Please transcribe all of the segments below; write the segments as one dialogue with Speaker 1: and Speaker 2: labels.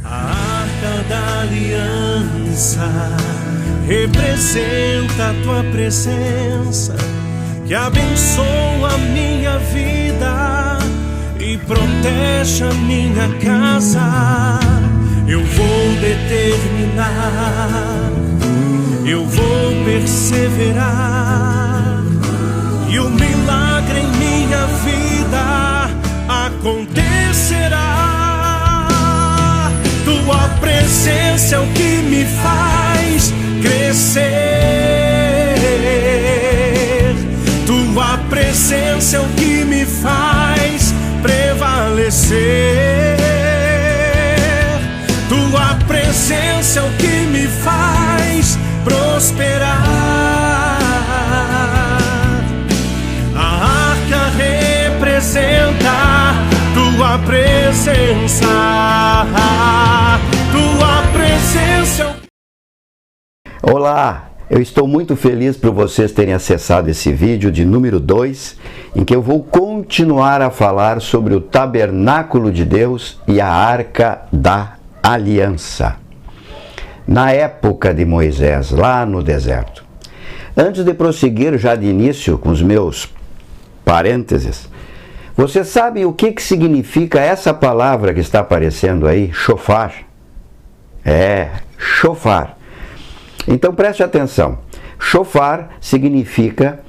Speaker 1: A Arca da Aliança representa a tua presença, que abençoa a minha vida e protege a minha casa. Eu vou determinar, eu vou perseverar, e o milagre em minha vida acontecerá. Tua presença é o que me faz crescer, tua presença é o que me faz prevalecer, tua presença é o que me faz prosperar. A arca representa tua presença, tua presença.
Speaker 2: Olá, eu estou muito feliz por vocês terem acessado esse vídeo de número 2, em que eu vou continuar a falar sobre o tabernáculo de Deus e a Arca da Aliança, na época de Moisés, lá no deserto. Antes de prosseguir já de início com os meus parênteses, você sabe o que significa essa palavra que está aparecendo aí, shofar? Shofar. Então preste atenção. Shofar significa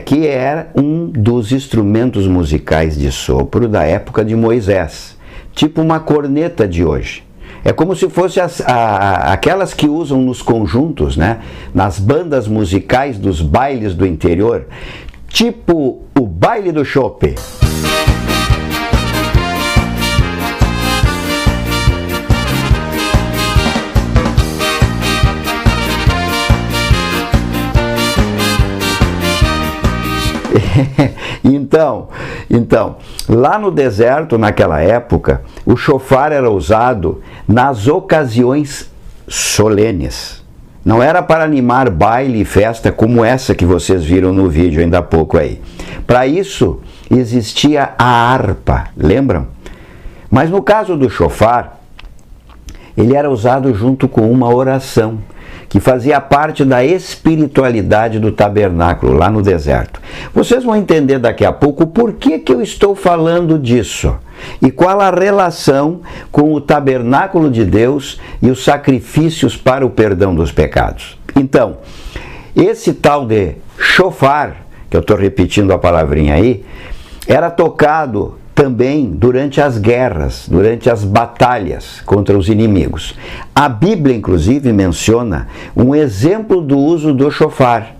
Speaker 2: que era um dos instrumentos musicais de sopro da época de Moisés, tipo uma corneta de hoje. É como se fosse aquelas que usam nos conjuntos, né? Nas bandas musicais dos bailes do interior, tipo o baile do chope. Então, lá no deserto, naquela época, o shofar era usado nas ocasiões solenes. Não era para animar baile e festa como essa que vocês viram no vídeo ainda há pouco aí. Para isso, existia a harpa, lembram? Mas no caso do shofar, ele era usado junto com uma oração, que fazia parte da espiritualidade do tabernáculo, lá no deserto. Vocês vão entender daqui a pouco por que eu estou falando disso e qual a relação com o tabernáculo de Deus e os sacrifícios para o perdão dos pecados. Então, esse tal de shofar, que eu estou repetindo a palavrinha aí, era tocado também durante as guerras, durante as batalhas contra os inimigos. A Bíblia, inclusive, menciona um exemplo do uso do shofar.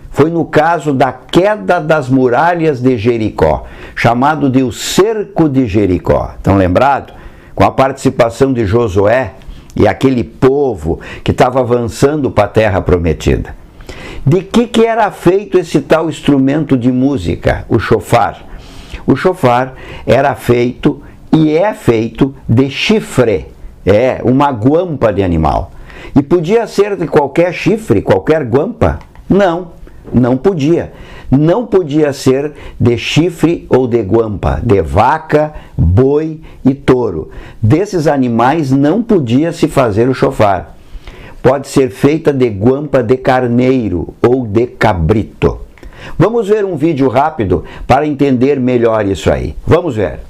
Speaker 2: Foi no caso da queda das muralhas de Jericó, chamado de o cerco de Jericó. Estão lembrados? Com a participação de Josué e aquele povo que estava avançando para a terra prometida. De que era feito esse tal instrumento de música, o shofar? O shofar era feito e é feito de chifre, uma guampa de animal. E podia ser de qualquer chifre, qualquer guampa? Não podia. Não podia ser de chifre ou de guampa, de vaca, boi e touro. Desses animais não podia se fazer o shofar. Pode ser feita de guampa de carneiro ou de cabrito. Vamos ver um vídeo rápido para entender melhor isso aí. Vamos ver.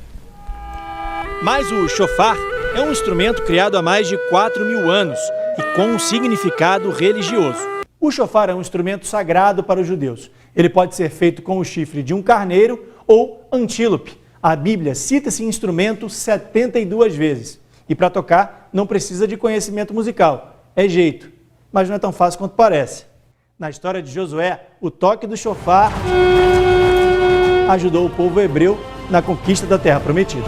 Speaker 3: Mas o shofar é um instrumento criado há mais de 4.000 anos e com um significado religioso. O shofar é um instrumento sagrado para os judeus. Ele pode ser feito com o chifre de um carneiro ou antílope. A Bíblia cita esse instrumento 72 vezes. E para tocar não precisa de conhecimento musical. É jeito, mas não é tão fácil quanto parece. Na história de Josué, o toque do shofar ajudou o povo hebreu na conquista da Terra Prometida.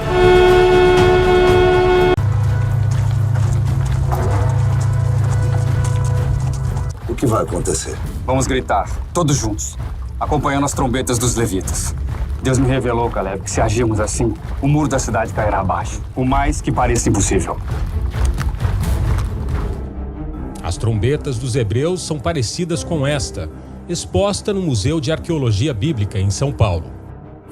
Speaker 4: O que vai acontecer?
Speaker 5: Vamos gritar, todos juntos, acompanhando as trombetas dos levitas. Deus me revelou, Caleb, que se agirmos assim, o muro da cidade cairá abaixo, o mais que pareça impossível.
Speaker 6: As trombetas dos hebreus são parecidas com esta, exposta no Museu de Arqueologia Bíblica em São Paulo.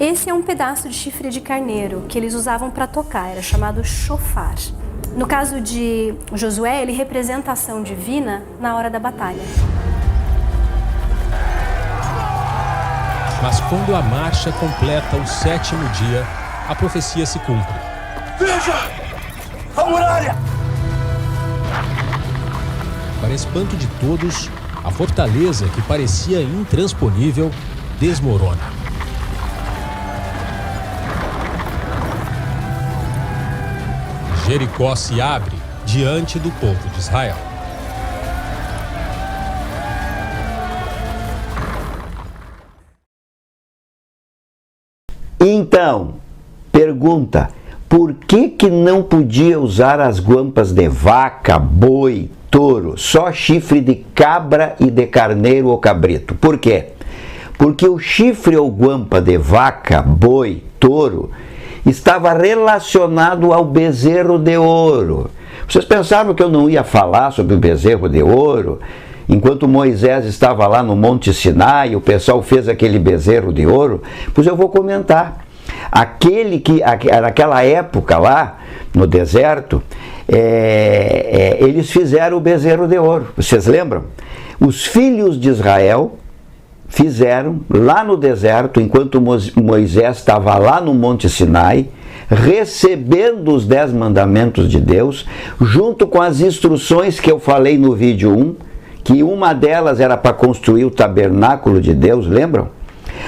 Speaker 7: Esse é um pedaço de chifre de carneiro que eles usavam para tocar, era chamado shofar. No caso de Josué, ele representa a ação divina na hora da batalha.
Speaker 6: Mas quando a marcha completa o 7º dia, a profecia se cumpre.
Speaker 1: Veja! A muralha!
Speaker 6: Para espanto de todos, a fortaleza que parecia intransponível desmorona. Jericó se abre diante do povo de Israel.
Speaker 2: Então, pergunta, por que não podia usar as guampas de vaca, boi, touro, só chifre de cabra e de carneiro ou cabrito? Por quê? Porque o chifre ou guampa de vaca, boi, touro estava relacionado ao bezerro de ouro. Vocês pensavam que eu não ia falar sobre o bezerro de ouro? Enquanto Moisés estava lá no Monte Sinai, o pessoal fez aquele bezerro de ouro, pois eu vou comentar. Naquela época lá, no deserto, eles fizeram o bezerro de ouro. Vocês lembram? Os filhos de Israel fizeram lá no deserto, enquanto Moisés estava lá no Monte Sinai, recebendo os 10 mandamentos de Deus, junto com as instruções que eu falei no vídeo 1, que uma delas era para construir o tabernáculo de Deus, lembram?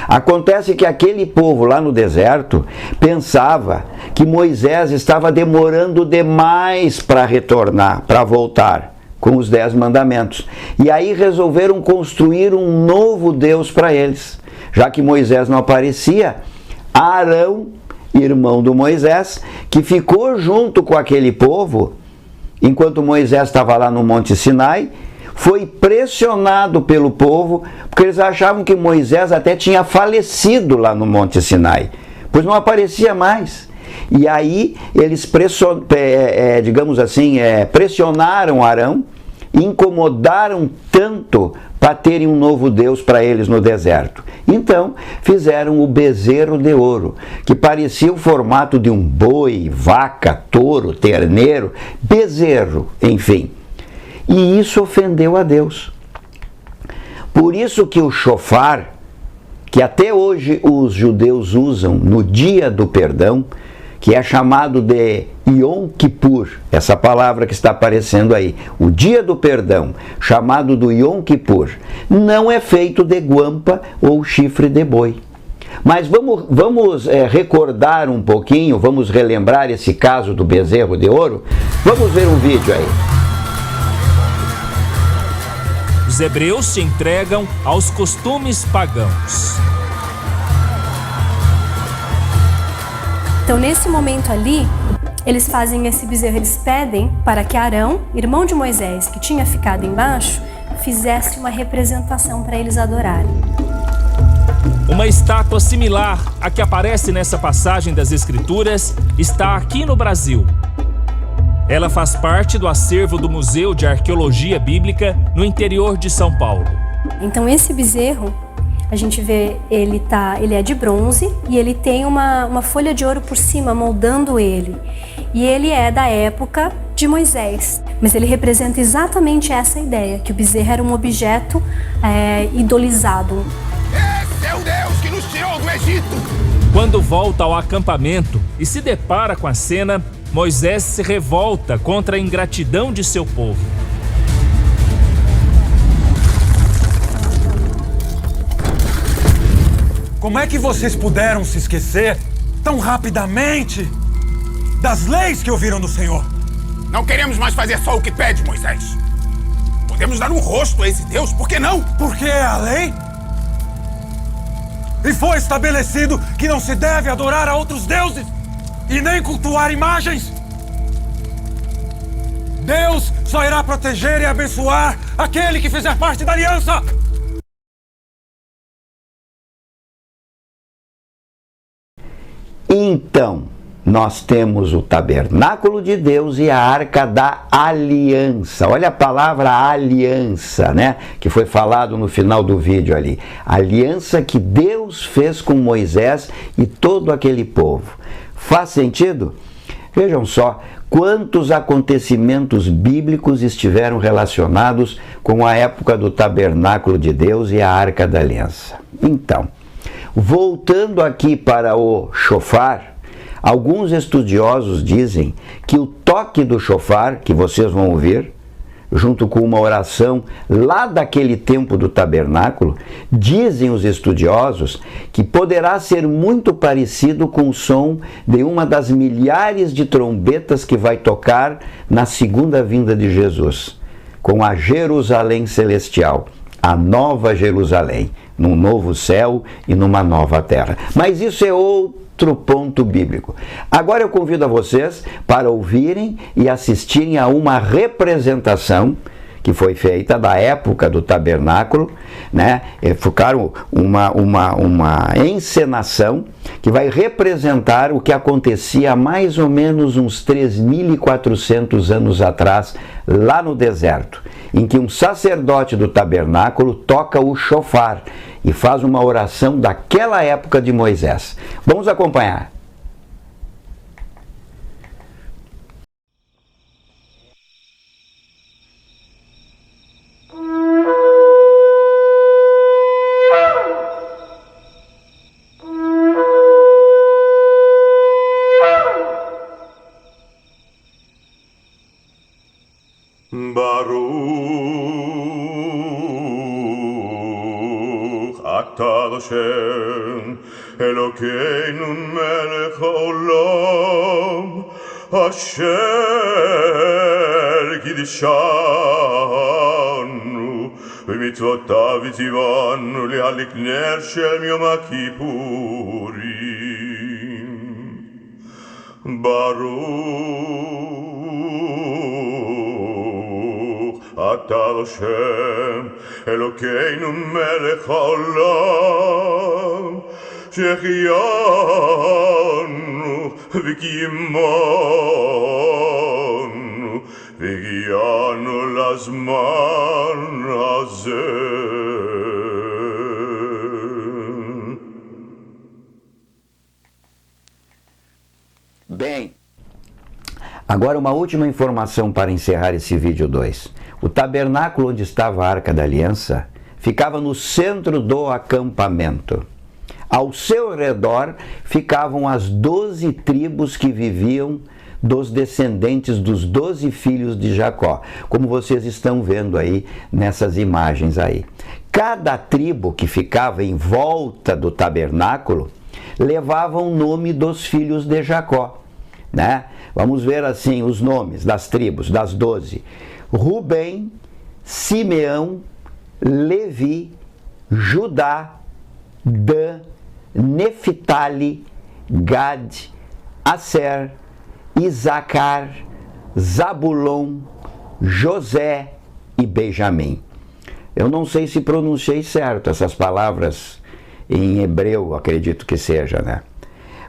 Speaker 2: Acontece que aquele povo lá no deserto pensava que Moisés estava demorando demais para retornar, para voltar com os 10 mandamentos. E aí resolveram construir um novo Deus para eles. Já que Moisés não aparecia, Arão, irmão do Moisés, que ficou junto com aquele povo, enquanto Moisés estava lá no Monte Sinai, foi pressionado pelo povo, porque eles achavam que Moisés até tinha falecido lá no Monte Sinai, pois não aparecia mais. E aí eles pressionaram Arão, incomodaram tanto para terem um novo Deus para eles no deserto. Então fizeram o bezerro de ouro, que parecia o formato de um boi, vaca, touro, terneiro, bezerro, enfim. E isso ofendeu a Deus. Por isso que o shofar, que até hoje os judeus usam no dia do perdão, que é chamado de Yom Kippur, essa palavra que está aparecendo aí, o dia do perdão, chamado do Yom Kippur, não é feito de guampa ou chifre de boi. Mas vamos recordar um pouquinho, vamos relembrar esse caso do bezerro de ouro? Vamos ver um vídeo aí.
Speaker 8: Os hebreus se entregam aos costumes pagãos.
Speaker 7: Então, nesse momento ali, eles fazem esse bezerro, eles pedem para que Arão, irmão de Moisés, que tinha ficado embaixo, fizesse uma representação para eles adorarem.
Speaker 8: Uma estátua similar à que aparece nessa passagem das Escrituras está aqui no Brasil. Ela faz parte do acervo do Museu de Arqueologia Bíblica no interior de São Paulo.
Speaker 7: Então, esse bezerro, a gente vê, ele é de bronze e ele tem uma folha de ouro por cima, moldando ele. E ele é da época de Moisés. Mas ele representa exatamente essa ideia, que o bezerro era um objeto idolizado.
Speaker 1: Esse é o Deus que nos tirou do Egito!
Speaker 8: Quando volta ao acampamento e se depara com a cena, Moisés se revolta contra a ingratidão de seu povo.
Speaker 1: Como é que vocês puderam se esquecer tão rapidamente das leis que ouviram do Senhor?
Speaker 9: Não queremos mais fazer só o que pede, Moisés. Podemos dar um rosto a esse Deus, por que não?
Speaker 1: Porque é a lei? E foi estabelecido que não se deve adorar a outros deuses e nem cultuar imagens. Deus só irá proteger e abençoar aquele que fizer parte da aliança.
Speaker 2: Então, nós temos o tabernáculo de Deus e a arca da aliança. Olha a palavra aliança, né? Que foi falado no final do vídeo ali. Aliança que Deus fez com Moisés e todo aquele povo. Faz sentido? Vejam só quantos acontecimentos bíblicos estiveram relacionados com a época do tabernáculo de Deus e a arca da aliança. Então, voltando aqui para o chofar, alguns estudiosos dizem que o toque do chofar, que vocês vão ouvir, junto com uma oração lá daquele tempo do tabernáculo, dizem os estudiosos que poderá ser muito parecido com o som de uma das milhares de trombetas que vai tocar na segunda vinda de Jesus, com a Jerusalém celestial, a nova Jerusalém, num novo céu e numa nova terra. Mas isso é outro ponto bíblico. Agora eu convido a vocês para ouvirem e assistirem a uma representação que foi feita da época do tabernáculo, né? Ficaram uma encenação que vai representar o que acontecia há mais ou menos uns 3.400 anos atrás, lá no deserto, em que um sacerdote do tabernáculo toca o chofar e faz uma oração daquela época de Moisés. Vamos acompanhar.
Speaker 10: Hashem Elokeinu melech haolam Asher kiddushanu v'mitzvotav tzivanu lehadlik ner shel Yom HaKippurim Baruch atah Hashem Elokeinu melech haolam שהחיינו וקיימנו והגיענו לזמן הזה.
Speaker 2: Bem, agora uma última informação para encerrar esse vídeo 2. O tabernáculo onde estava a Arca da Aliança ficava no centro do acampamento. Ao seu redor ficavam as 12 tribos que viviam dos descendentes dos 12 filhos de Jacó, como vocês estão vendo aí nessas imagens aí. Cada tribo que ficava em volta do tabernáculo levava o nome dos filhos de Jacó, né? Vamos ver assim os nomes das tribos, das 12. Rubem, Simeão, Levi, Judá, Dan, Neftali, Gad, Aser, Isacar, Zabulon, José e Benjamim. Eu não sei se pronunciei certo essas palavras em hebreu, acredito que seja, né?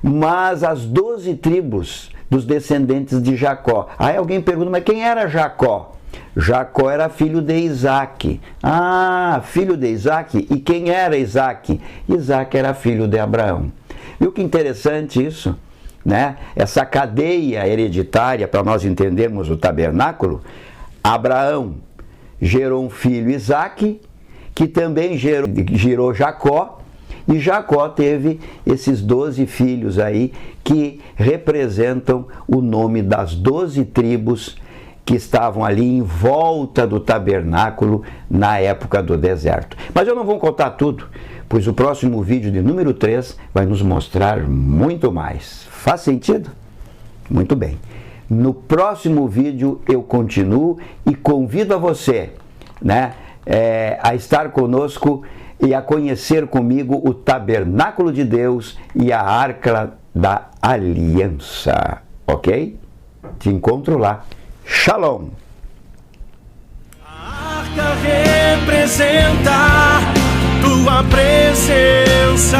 Speaker 2: Mas as 12 tribos dos descendentes de Jacó. Aí alguém pergunta, mas quem era Jacó? Jacó era filho de Isaac. Ah, filho de Isaac. E quem era Isaac? Isaac era filho de Abraão. Viu que interessante isso? Né? Essa cadeia hereditária, para nós entendermos o tabernáculo, Abraão gerou um filho, Isaac, que também gerou Jacó, e Jacó teve esses 12 filhos aí, que representam o nome das 12 tribos que estavam ali em volta do tabernáculo na época do deserto. Mas eu não vou contar tudo, pois o próximo vídeo de número 3 vai nos mostrar muito mais. Faz sentido? Muito bem. No próximo vídeo eu continuo e convido a você, né, a estar conosco e a conhecer comigo o tabernáculo de Deus e a arca da aliança, ok? Te encontro lá. Shalom!
Speaker 11: A arca representa tua presença.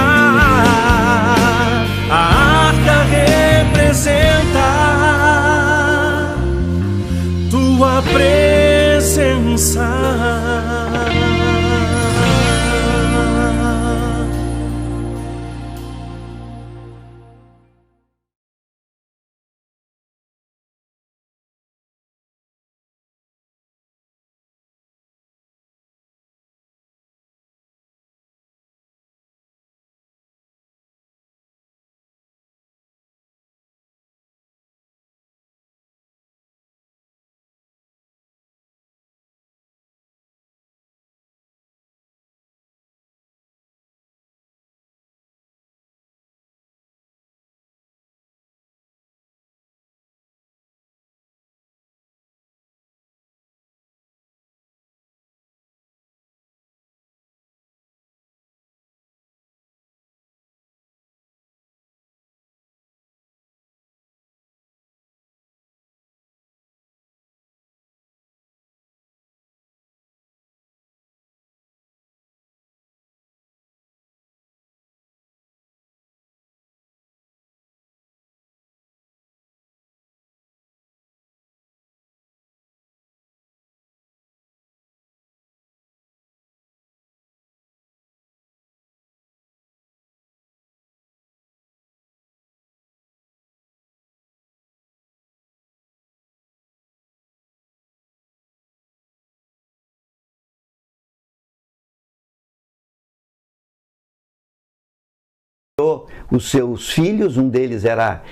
Speaker 11: A arca representa tua presença.
Speaker 2: Os seus filhos, um deles era